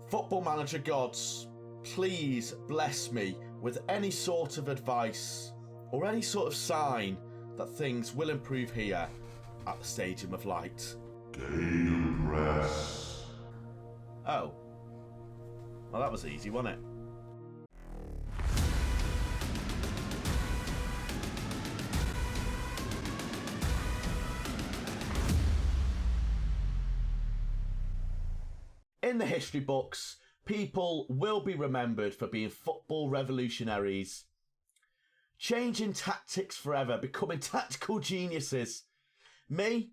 Football Manager gods, please bless me with any sort of advice or any sort of sign that things will improve here at the Stadium of Light. Gegenpress. Oh. Well, that was easy, wasn't it? In the history books, people will be remembered for being football revolutionaries, changing tactics forever, becoming tactical geniuses. Me?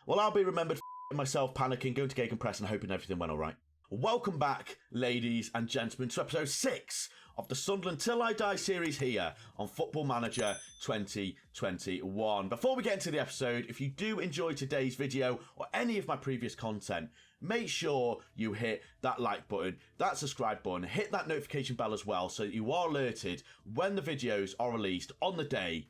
Well, I'll be remembered for myself panicking, going to Gegenpress and hoping everything went all right. Welcome back, ladies and gentlemen, to episode 6 of the Sunderland Till I Die series here on Football Manager 2021. Before we get into the episode, if you do enjoy today's video or any of my previous content, make sure you hit that like button, that subscribe button, hit that notification bell as well so that you are alerted when the videos are released on the day,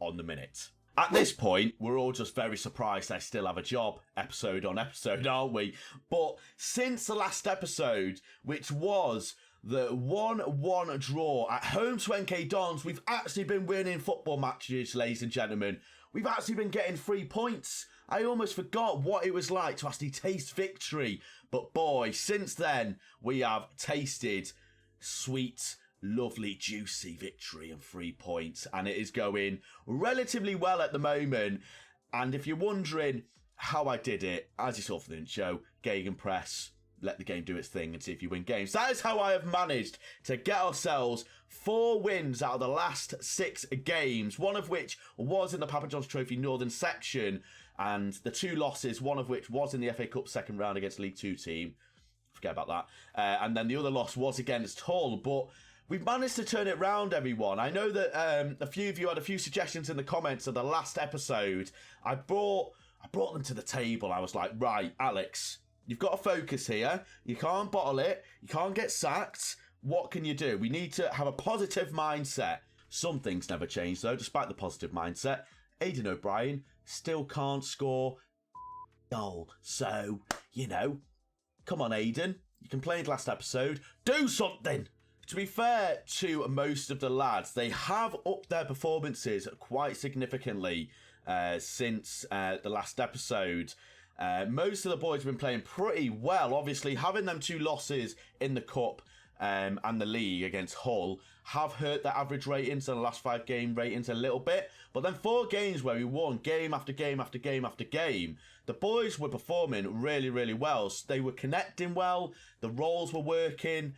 on the minute. At this point, we're all just very surprised I still have a job, episode on episode, aren't we? But since the last episode, which was the 1-1 draw at home to NK Dons, we've actually been winning football matches, ladies and gentlemen. We've actually been getting 3 points. I almost forgot what it was like to actually taste victory. But boy, since then, we have tasted sweet, lovely, juicy victory and 3 points. And it is going relatively well at the moment. And if you're wondering how I did it, as you saw from the intro, Gegenpress, let the game do its thing and see if you win games. That is how I have managed to get ourselves 4 wins out of the last 6 games, one of which was in the Papa John's Trophy Northern section, and the 2 losses, one of which was in the FA Cup second round against League 2 team. Forget about that. And then the other loss was against Hull, but we've managed to turn it round, everyone. I know that a few of you had a few suggestions in the comments of the last episode. I brought them to the table. I was like, right, Alex, you've got to focus here. You can't bottle it. You can't get sacked. What can you do? We need to have a positive mindset. Some things never change, though, despite the positive mindset. Aidan O'Brien still can't score a goal. So, you know, come on, Aidan. You complained last episode. Do something! To be fair to most of the lads, they have upped their performances quite significantly since the last episode. Most of the boys have been playing pretty well. Obviously, having them 2 losses in the Cup and the League against Hull have hurt their average ratings and the last 5 game ratings a little bit. But then 4 games where we won game after game after game after game, the boys were performing really, really well. So they were connecting well. The roles were working.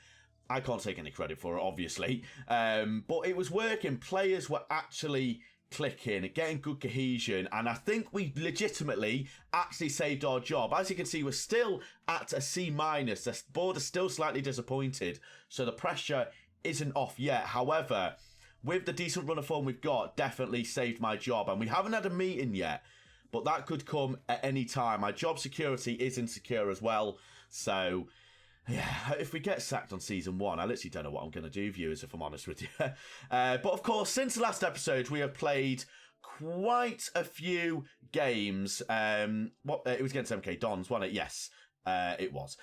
I can't take any credit for it, obviously. But it was working. Players were actually clicking, getting good cohesion, and I think we legitimately actually saved our job. As you can see, we're still at a C-. The board is still slightly disappointed, so the pressure isn't off yet. However, with the decent run of form we've got, definitely saved my job, and we haven't had a meeting yet, but that could come at any time. My job security is insecure as well, so yeah, if we get sacked on season 1, I literally don't know what I'm going to do, viewers, if I'm honest with you. But of course, since the last episode, we have played quite a few games. It was against MK Dons, wasn't it? Yes, it was.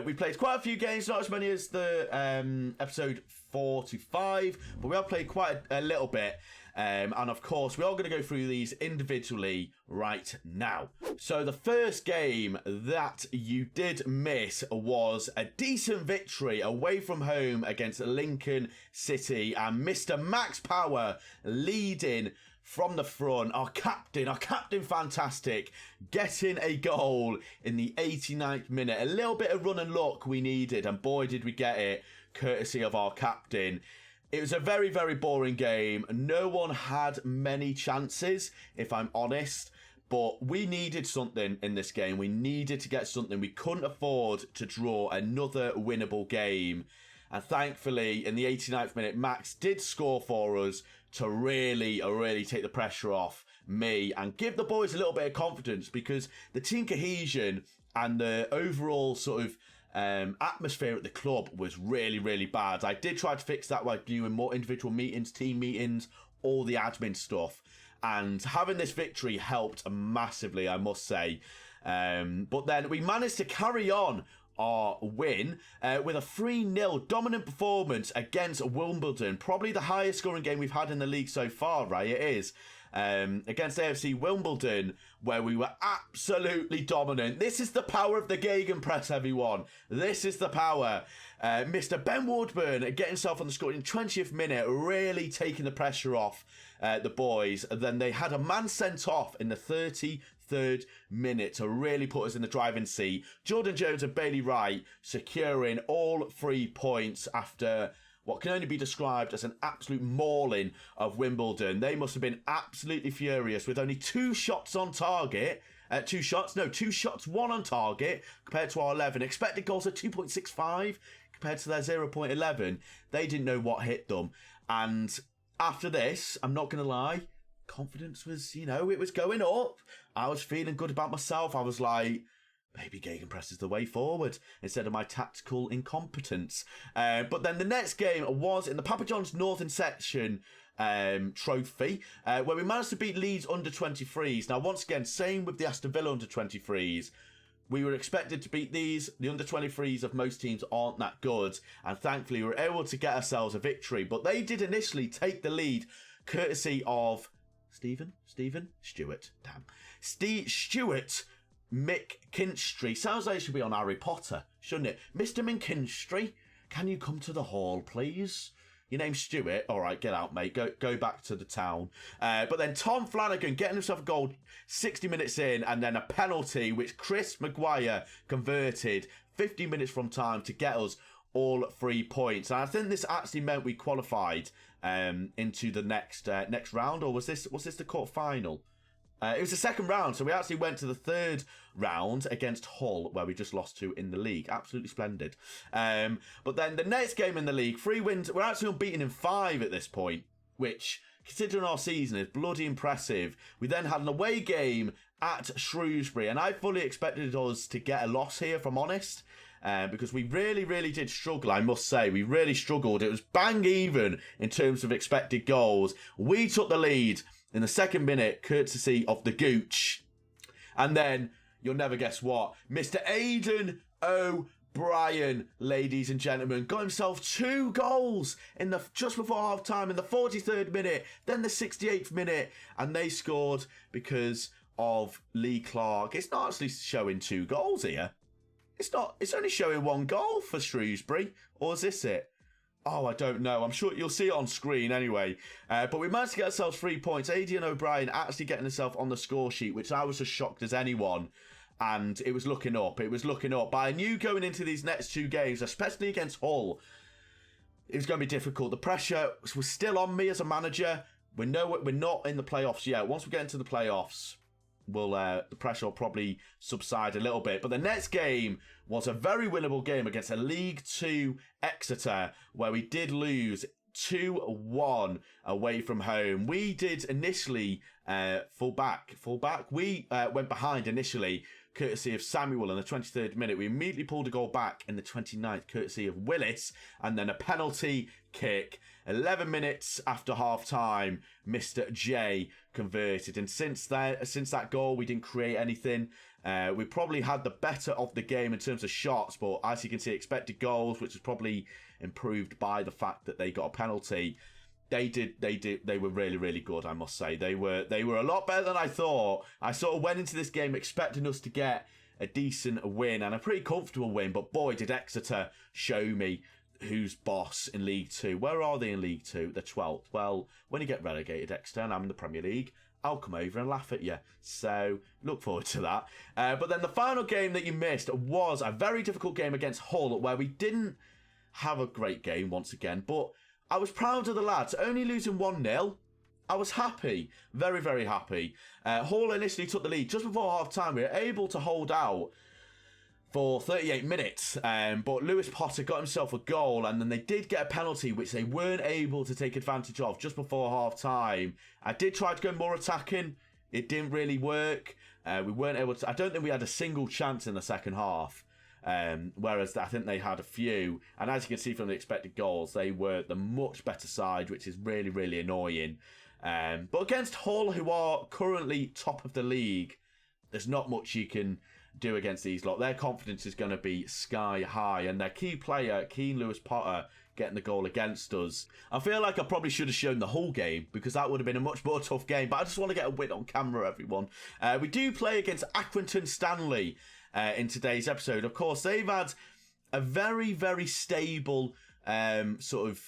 We played quite a few games, not as many as the episode 4 to 5, but we have played quite a little bit. And of course, we are going to go through these individually right now. So the first game that you did miss was a decent victory away from home against Lincoln City, and Mr. Max Power leading from the front. Our captain fantastic, getting a goal in the 89th minute. A little bit of run and luck we needed, and boy did we get it, courtesy of our captain. It was a very, very boring game. No one had many chances, if I'm honest. But we needed something in this game. We needed to get something. We couldn't afford to draw another winnable game. And thankfully, in the 89th minute, Max did score for us to really take the pressure off me and give the boys a little bit of confidence, because the team cohesion and the overall sort of atmosphere at the club was really bad. I did try to fix that by doing more individual meetings, team meetings, all the admin stuff, and having this victory helped massively, I must say. But then we managed to carry on our win with a 3-0 dominant performance against Wimbledon. Probably the highest scoring game we've had in the league so far, right? It is. Against AFC Wimbledon, where we were absolutely dominant. This is the power of the Gegenpress, everyone. This is the power. Mr. Ben Woodburn getting himself on the score in the 20th minute, really taking the pressure off the boys. And then they had a man sent off in the 33rd minute to really put us in the driving seat. Jordan Jones and Bailey Wright securing all 3 points after what can only be described as an absolute mauling of Wimbledon. They must have been absolutely furious with only 2 shots on target. 2 shots, 1 on target compared to our 11. Expected goals are 2.65 compared to their 0.11. They didn't know what hit them. And after this, I'm not going to lie, confidence was, it was going up. I was feeling good about myself. I was like, maybe Gegenpress is the way forward instead of my tactical incompetence. But then the next game was in the Papa John's Northern Section Trophy, where we managed to beat Leeds under 23s. Now, once again, same with the Aston Villa under 23s. We were expected to beat these. The under 23s of most teams aren't that good. And thankfully, we were able to get ourselves a victory. But they did initially take the lead, courtesy of Stewart McKinstry. Sounds like it should be on Harry Potter, shouldn't it? Mr. McKinstry, can you come to the hall, please? Your name's Stuart. All right, get out, mate. Go back to the town. But then Tom Flanagan getting himself a goal 60 minutes in, and then a penalty, which Chris Maguire converted 50 minutes from time to get us all 3 points. And I think this actually meant we qualified into the next round, or was this the quarter final? It was the second round, so we actually went to the third round against Hull, where we just lost to in the league. Absolutely splendid. But then the next game in the league, 3 wins. We're actually unbeaten in 5 at this point, which, considering our season, is bloody impressive. We then had an away game at Shrewsbury, and I fully expected us to get a loss here, if I'm honest. Because we really, really did struggle, I must say. We really struggled. It was bang even in terms of expected goals. We took the lead in the 2nd minute, courtesy of the Gooch. And then, you'll never guess what, Mr. Aidan O'Brien, ladies and gentlemen, got himself 2 goals in just before half-time in the 43rd minute, then the 68th minute, and they scored because of Lee Clark. It's not actually showing 2 goals here. It's only showing 1 goal for Shrewsbury, or is this it? Oh, I don't know. I'm sure you'll see it on screen anyway. But we managed to get ourselves 3 points. Aidan O'Brien actually getting himself on the score sheet, which I was as shocked as anyone. And it was looking up. But I knew going into these next 2 games, especially against Hull, it was going to be difficult. The pressure was still on me as a manager. We're not in the playoffs yet. Once we get into the playoffs, the pressure will probably subside a little bit. But the next game was a very winnable game against a League 2 Exeter, where we did lose 2-1 away from home. We did initially fall back. We went behind initially, courtesy of Samuel in the 23rd minute. We immediately pulled a goal back in the 29th, courtesy of Willis, and then a penalty kick. 11 minutes after half-time, Mr. J converted. And since that goal, we didn't create anything. We probably had the better of the game in terms of shots, but as you can see, expected goals, which was probably improved by the fact that they got a penalty. They were really, really good, I must say. They were a lot better than I thought. I sort of went into this game expecting us to get a decent win and a pretty comfortable win, but boy, did Exeter show me who's boss in League 2. Where are they in League 2? They're 12th. Well, when you get relegated, Exeter, and I'm in the Premier League, I'll come over and laugh at you. So, look forward to that. But then the final game that you missed was a very difficult game against Hull, where we didn't have a great game once again, but I was proud of the lads. Only losing 1-0, I was happy. Very, very happy. Hull initially took the lead just before half-time. We were able to hold out for 38 minutes, but Lewis Potter got himself a goal, and then they did get a penalty, which they weren't able to take advantage of just before half-time. I did try to go more attacking. It didn't really work. We weren't able to. I don't think we had a single chance in the second half, whereas I think they had a few. And as you can see from the expected goals, they were the much better side, which is really, really annoying. But against Hull, who are currently top of the league, there's not much you can do against these lot. Their confidence is going to be sky high, and their key player, Keane Lewis-Potter, getting the goal against us. I feel like I probably should have shown the whole game, because that would have been a much more tough game, but I just want to get a win on camera, everyone. We do play against Accrington Stanley in today's episode. Of course, they've had a very, very stable sort of,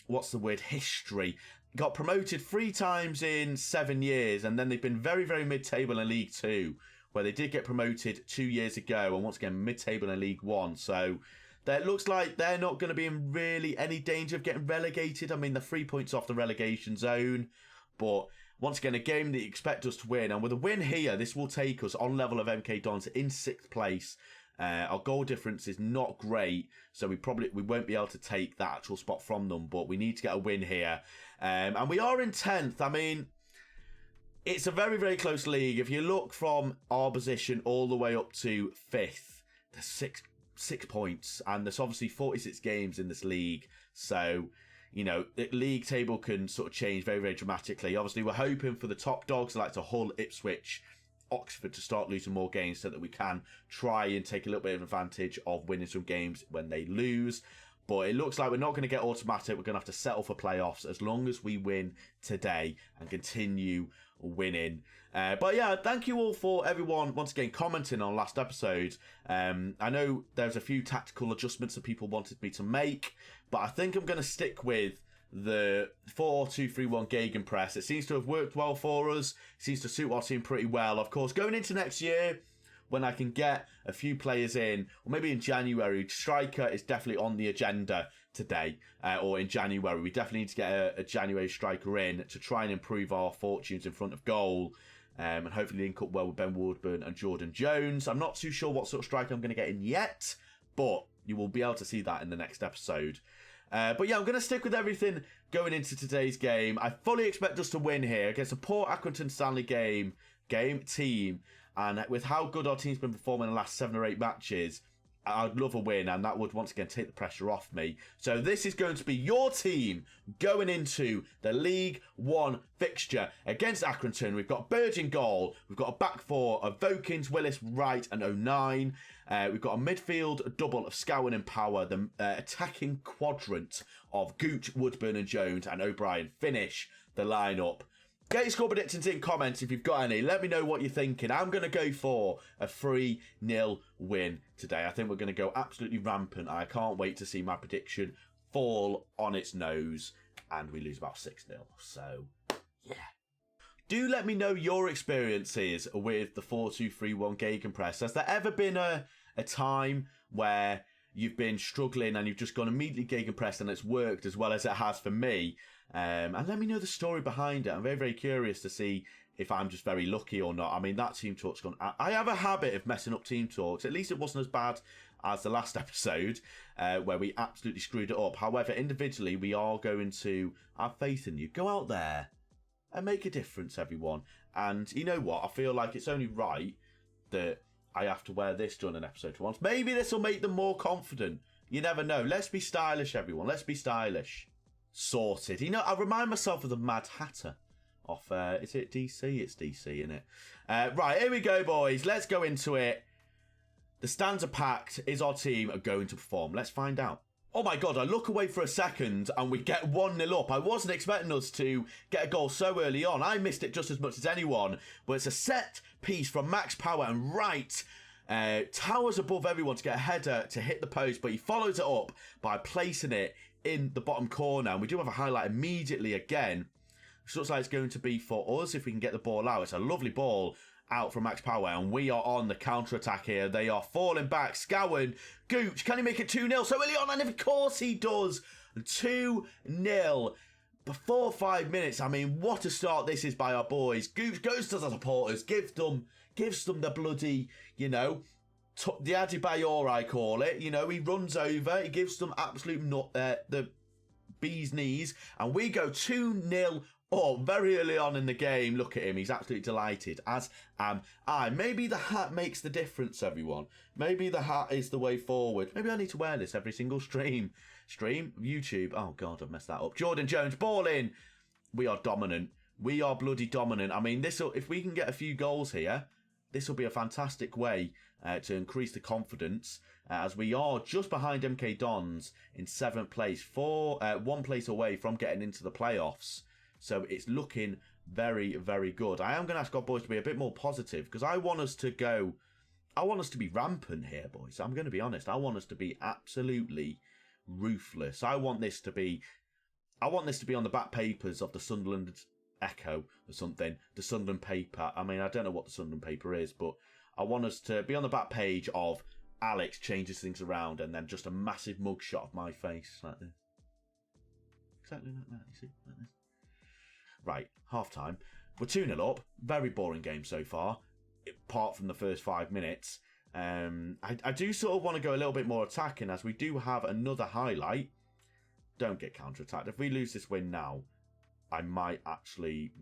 what's the word, history. Got promoted 3 times in 7 years, and then they've been very, very mid-table in League 2, where they did get promoted 2 years ago, and once again, mid-table in League 1. So it looks like they're not going to be in really any danger of getting relegated. I mean, they're 3 points off the relegation zone, but once again, a game that you expect us to win. And with a win here, this will take us on level of MK Dons in 6th place. Our goal difference is not great, so we won't be able to take that actual spot from them, but we need to get a win here. And we are in 10th. I mean, it's a very, very close league. If you look from our position all the way up to 5th, there's six points, and there's obviously 46 games in this league. So, you know, the league table can sort of change very, very dramatically. Obviously, we're hoping for the top dogs like to Hull, Ipswich, Oxford to start losing more games so that we can try and take a little bit of advantage of winning some games when they lose. But it looks like we're not going to get automatic. We're going to have to settle for playoffs as long as we win today and continue winning. But yeah, thank you all for everyone once again commenting on last episode. I know there's a few tactical adjustments that people wanted me to make, but I think I'm going to stick with the 4-2-3-1 gegenpress. It seems to have worked well for us. It seems to suit our team pretty well. Of course, going into next year, when I can get a few players in, or maybe in January, striker is definitely on the agenda today, or in January. We definitely need to get a January striker in to try and improve our fortunes in front of goal, and hopefully link up well with Ben Woodburn and Jordan Jones. I'm not too sure what sort of striker I'm going to get in yet, but you will be able to see that in the next episode. But yeah, I'm going to stick with everything going into today's game. I fully expect us to win here against a poor Accrington Stanley team. And with how good our team's been performing in the last 7 or 8 matches, I'd love a win, and that would once again take the pressure off me. So this is going to be your team going into the League 1 fixture against Accrington. We've got Burge in goal. We've got a back 4 of Vokins, Willis, Wright and O'Nine. We've got a midfield double of Scowen and Power. The attacking quadrant of Gooch, Woodburn and Jones, and O'Brien finish the lineup. Get your score predictions in comments if you've got any. Let me know what you're thinking. I'm going to go for a 3-0 win today. I think we're going to go absolutely rampant. I can't wait to see my prediction fall on its nose and we lose about 6-0. So, yeah. Do let me know your experiences with the 4-2-3-1 gegenpress. Has there ever been a time where you've been struggling and you've just gone immediately gegenpress and it's worked as well as it has for me? And let me know the story behind it. I'm very, very curious to see if I'm just very lucky or not. I mean, that team talk's gone. I have a habit of messing up team talks. At least it wasn't as bad as the last episode where we absolutely screwed it up. However, individually, we are going to have faith in you. Go out there and make a difference, everyone. And you know what? I feel like it's only right that I have to wear this during an episode for once. Maybe this will make them more confident. You never know. Let's be stylish, everyone. Let's be stylish. Sorted. You know, I remind myself of the Mad Hatter off, is it DC? It's DC, isn't it? Right, here we go, boys. Let's go into it. The stands are packed. Is our team going to perform? Let's find out. Oh my God, I look away for a second and we get 1-0 up. I wasn't expecting us to get a goal so early on. I missed it just as much as anyone. But it's a set piece from Max Power and Wright towers above everyone to get a header to hit the post. But he follows it up by placing it in the bottom corner. And we do have a highlight immediately again. Which looks like it's going to be for us if we can get the ball out. It's a lovely ball out from Max Power, and we are on the counter-attack here. They are falling back. Scowen, Gooch, can he make it 2-0 so early on? And of course he does. 2-0 before 5 minutes. I mean, what a start this is by our boys. Gooch goes to the supporters, gives them the bloody, you know, the Adebayor, I call it. You know, he runs over, he gives them absolute the bee's knees, and we go 2-0 up very early on in the game. Look at him, he's absolutely delighted, as am I. Maybe the hat makes the difference, everyone. Maybe the hat is the way forward. Maybe I need to wear this every single stream. YouTube. Oh God, I've messed that up. Jordan Jones, ball in. We are dominant. We are bloody dominant. I mean, if we can get a few goals here, this will be a fantastic way to increase the confidence, as we are just behind MK Dons in 7th place, 1 place away from getting into the playoffs. So it's looking very, very good. I am going to ask our boys to be a bit more positive, because I want us to be rampant here, boys. I'm going to be honest. I want us to be absolutely ruthless. I want this to be on the back papers of the Sunderland Echo or something, the Sunderland paper. I mean, I don't know what the Sunderland paper is, but I want us to be on the back page of Alex changes things around, and then just a massive mugshot of my face like this. Exactly like that, you see? Like this. Right, half-time. We're 2-0 up. Very boring game so far, apart from the first 5 minutes. I do sort of want to go a little bit more attacking, as we do have another highlight. Don't get counter-attacked. If we lose this win now, I might actually,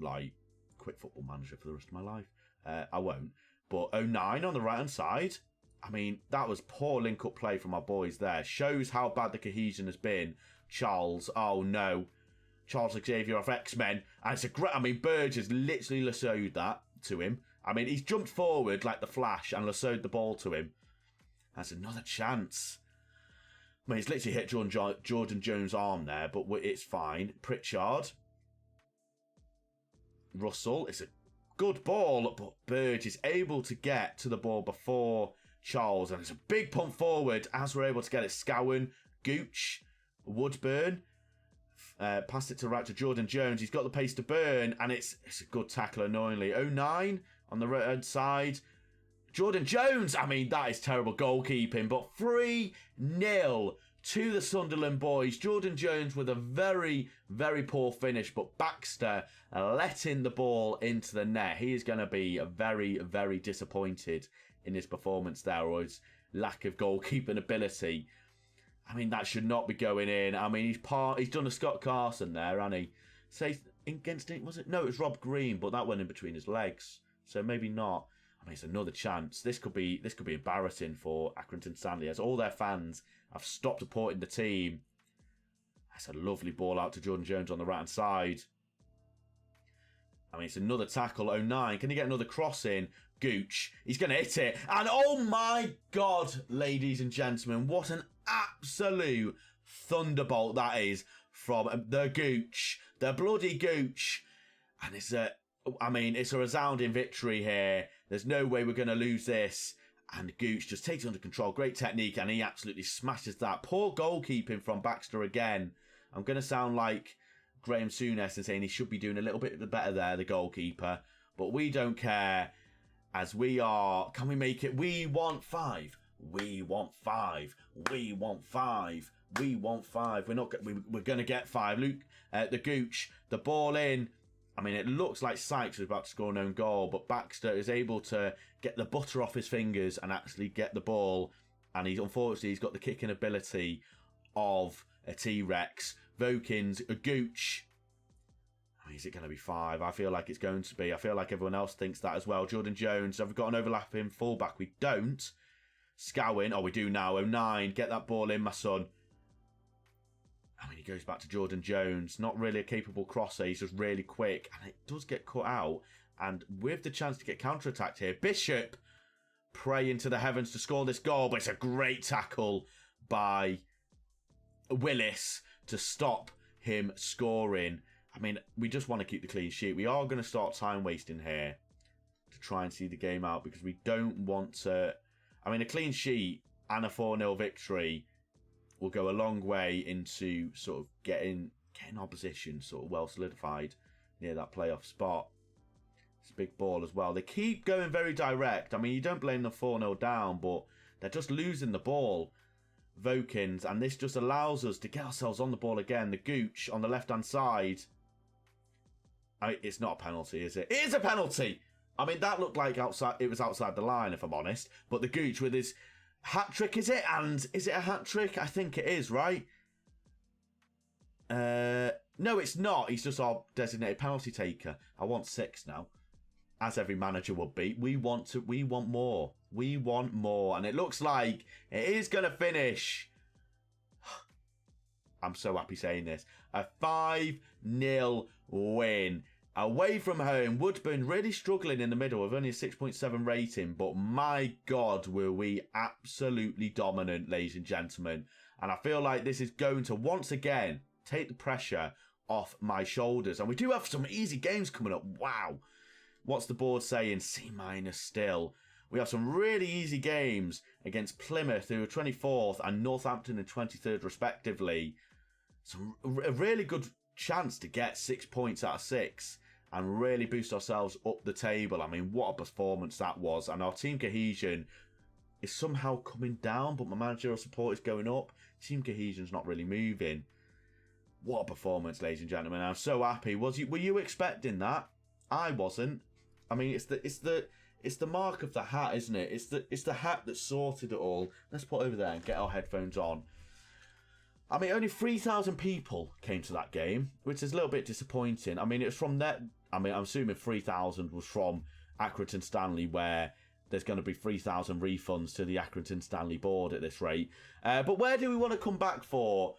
quit Football Manager for the rest of my life. I won't. But 09 on the right-hand side, I mean, that was poor link-up play from our boys there. Shows how bad the cohesion has been. Charles, oh no. Charles Xavier off X-Men. And it's a great, I mean, Burge has literally lassoed that to him. I mean, he's jumped forward like the Flash and lassoed the ball to him. That's another chance. I mean, he's literally hit Jordan Jones' arm there, but it's fine. Pritchard. Russell. It's a good ball, but Burge is able to get to the ball before Charles. And it's a big pump forward as we're able to get it. Scowen, Gooch, Woodburn. Passed it to Jordan Jones. He's got the pace to burn, and it's a good tackle, annoyingly. 09 on the right hand side. Jordan Jones, I mean, that is terrible goalkeeping, but 3-0 to the Sunderland boys. Jordan Jones with a very, very poor finish, but Baxter letting the ball into the net. He is going to be very, very disappointed in his performance there, or his lack of goalkeeping ability. I mean, that should not be going in. I mean, he's done a Scott Carson there, hasn't he? Say against it, was it? No, it was Rob Green, but that went in between his legs, so maybe not. I mean, it's another chance. This could be embarrassing for Accrington Stanley, as all their fans have stopped supporting the team. That's a lovely ball out to Jordan Jones on the right hand side. I mean, it's another tackle. 09. Can he get another cross in? Gooch. He's going to hit it. And oh my God, ladies and gentlemen, what an absolute thunderbolt that is from the Gooch. The bloody Gooch. And it's a resounding victory here. There's no way we're going to lose this. And Gooch just takes it under control. Great technique, and he absolutely smashes that. Poor goalkeeping from Baxter again. I'm going to sound like Graham Souness and saying he should be doing a little bit better there, the goalkeeper. But we don't care, as we are... Can we make it? We want 5. We want 5. We want 5. We want 5. We're going to get 5. Luke, the Gooch, the ball in. I mean, it looks like Sykes was about to score an own goal, but Baxter is able to get the butter off his fingers and actually get the ball. And unfortunately, he's got the kicking ability of a T-Rex. Vokins, a Gooch. I mean, is it going to be 5? I feel like it's going to be. I feel like everyone else thinks that as well. Jordan Jones, have we got an overlapping fullback? We don't. Scowen, oh, we do now. 09, get that ball in, my son. I mean, he goes back to Jordan Jones. Not really a capable crosser. He's just really quick. And it does get cut out. And with the chance to get counter-attacked here, Bishop praying to the heavens to score this goal. But it's a great tackle by Willis to stop him scoring. I mean, we just want to keep the clean sheet. We are going to start time wasting here to try and see the game out, because we don't want to... I mean, a clean sheet and a 4-0 victory will go a long way into sort of getting our position sort of well solidified near that playoff spot. It's a big ball as well. They keep going very direct. I mean, you don't blame them 4-0 down, but they're just losing the ball. Vokins, and this just allows us to get ourselves on the ball again. The Gooch on the left-hand side. It's not a penalty, is it? It is a penalty! I mean, that looked like it was outside the line, if I'm honest. But the Gooch with his hat-trick, is it? And is it a hat-trick? I think it is, right? No, it's not. He's just our designated penalty taker. I want 6 now, as every manager would be. We want more. We want more. And it looks like it is going to finish. I'm so happy saying this. A 5-0 win. Away from home, Woodburn really struggling in the middle with only a 6.7 rating, but my God, were we absolutely dominant, ladies and gentlemen. And I feel like this is going to, once again, take the pressure off my shoulders. And we do have some easy games coming up. Wow. What's the board saying? C- still. We have some really easy games against Plymouth, who are 24th, and Northampton in 23rd, respectively. A really good chance to get 6 points out of 6 and really boost ourselves up the table. I mean, what a performance that was. And our team cohesion is somehow coming down, but my managerial support is going up. Team cohesion's not really moving. What a performance, ladies and gentlemen. I'm so happy. Were you expecting that? I wasn't. I mean, it's the mark of the hat, isn't it? It's the hat that sorted it all. Let's put over there and get our headphones on. I mean, only 3,000 people came to that game, which is a little bit disappointing. I mean, it's from that. I mean, I'm assuming 3,000 was from Accrington Stanley, where there's going to be 3,000 refunds to the Accrington Stanley board at this rate. But where do we want to come back for?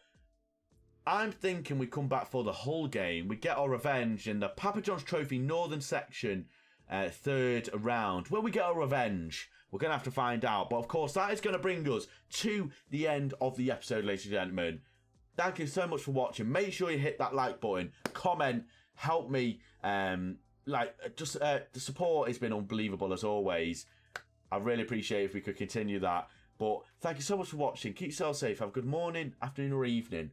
I'm thinking we come back for the Hull game. We get our revenge in the Papa John's Trophy Northern Section 3rd round. Will we get our revenge? We're going to have to find out. But of course, that is going to bring us to the end of the episode, ladies and gentlemen. Thank you so much for watching. Make sure you hit that like button, comment, help me. The support has been unbelievable as always. I really appreciate it if we could continue that. But thank you so much for watching. Keep yourself safe. Have a good morning, afternoon, or evening.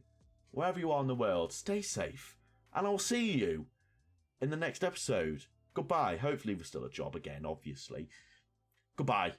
Wherever you are in the world, stay safe. And I'll see you in the next episode. Goodbye. Hopefully we're still a job again, obviously. Goodbye.